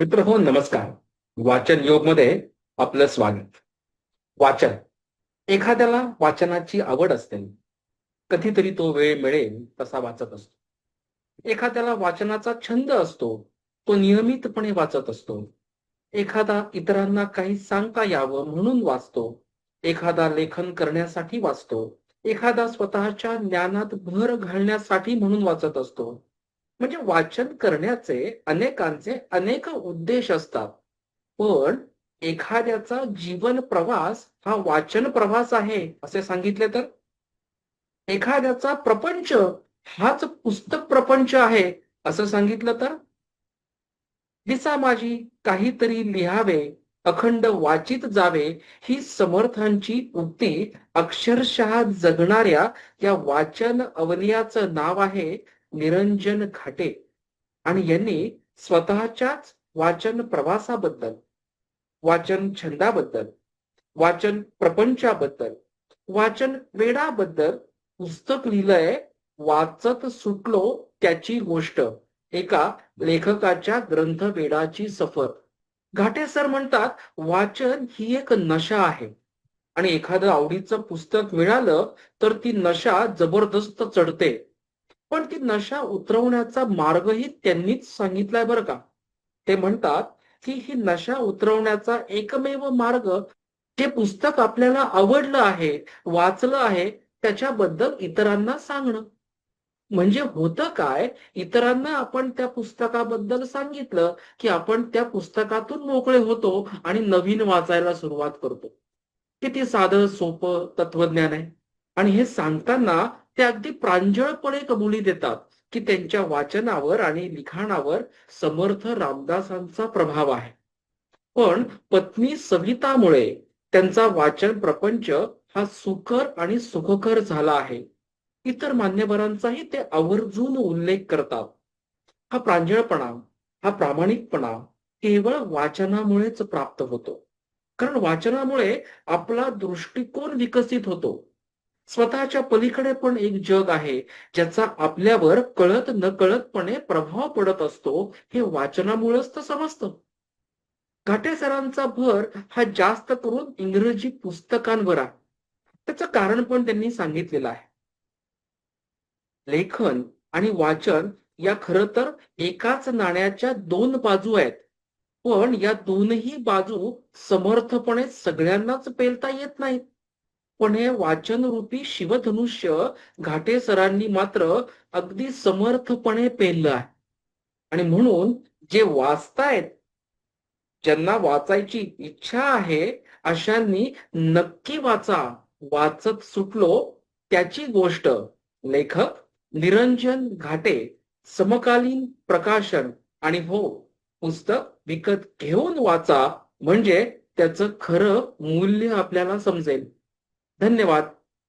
मित्र हो नमस्कार. वाचन योग मध्ये आपलं स्वागत. वाचन एखाद्याला वाचनाची आवड असते. कधीतरी तो वेळ मिळेल तसा वाचत असतो. एखाद्याला वाचनाचा छंद असतो. तो नियमितपणे वाचत असतो. एखादा इतरांना काही सांगता यावं म्हणून वाचतो. एखादा लेखन करण्यासाठी वाचतो. एखादा स्वतःच्या ज्ञानात भर घालण्यासाठी म्हणून वाचत असतो. म्हणजे वाचन करण्याचे अनेकांचे अनेक उद्देश असतात. पण एखाद्याचा जीवन प्रवास हा वाचन प्रवास आहे असे सांगितले तर, एखाद्याचा प्रपंच हाच पुस्तक प्रपंच आहे असं सांगितलं तर, दिसा माझी काहीतरी लिहावे, अखंड वाचित जावे, ही समर्थांची उक्ती अक्षरशः जगणाऱ्या या वाचन अवलियाचं नाव आहे निरंजन घाटे. आणि यांनी स्वतःच्याच वाचन प्रवासाबद्दल, वाचन छंदाबद्दल, वाचन प्रपंचाबद्दल, वाचन वेडाबद्दल पुस्तक लिहिलंय. वाचत सुटलो त्याची गोष्ट, एका लेखकाच्या ग्रंथवेडाची सफर. घाटे सर म्हणतात, वाचन ही एक नशा आहे आणि एखादं आवडीचं पुस्तक मिळालं तर ती नशा जबरदस्त चढते. पण ती नशा उतरवण्याचा मार्गही त्यांनीच सांगितलाय बरं का. ते म्हणतात की ही नशा उतरवण्याचा एकमेव मार्ग, जे पुस्तक आपल्याला आवडलं आहे, वाचलं आहे, त्याच्याबद्दल इतरांना सांगणं. म्हणजे होतं काय, इतरांना आपण त्या पुस्तकाबद्दल सांगितलं की आपण त्या पुस्तकातून मोकळे होतो आणि नवीन वाचायला सुरुवात करतो. किती साधं सोपं तत्वज्ञान आहे. आणि हे सांगताना ते अगदी प्रांजळपणे कबुली देतात की त्यांच्या वाचनावर आणि लिखाणावर समर्थ रामदासांचा प्रभाव आहे. पण पत्नी सवितामुळे त्यांचा वाचन प्रपंच हा सुकर आणि सुखकर झाला आहे. इतर मान्यवरांचाही ते आवर्जून उल्लेख करतात. हा प्रांजळपणा, हा प्रामाणिकपणा केवळ वाचनामुळेच प्राप्त होतो. कारण वाचनामुळे आपला दृष्टिकोन विकसित होतो. स्वतःच्या पलीकडे पण एक जग आहे, ज्याचा आपल्यावर कळत नकळतपणे प्रभाव पडत असतो, हे वाचनामुळेच तर समजतं. घाटे सरांचा भर हा जास्त करून इंग्रजी पुस्तकांवर आहे. त्याचं कारण पण त्यांनी सांगितलेलं आहे. लेखन आणि वाचन या खरं तर एकाच नाण्याच्या दोन बाजू आहेत. पण या दोनही बाजू समर्थपणे सगळ्यांनाच पेलता येत नाहीत. पण हे वाचनरूपी शिवधनुष्य घाटे सरांनी मात्र अगदी समर्थपणे पेललं आहे. आणि म्हणून जे वाचतायत, ज्यांना वाचायची इच्छा आहे, अशांनी नक्की वाचा. वाचत सुटलो त्याची गोष्ट. लेखक निरंजन घाटे. समकालीन प्रकाशन. आणि हो, पुस्तक विकत घेऊन वाचा, म्हणजे त्याचं खरं मूल्य आपल्याला समजेल. धन्यवाद.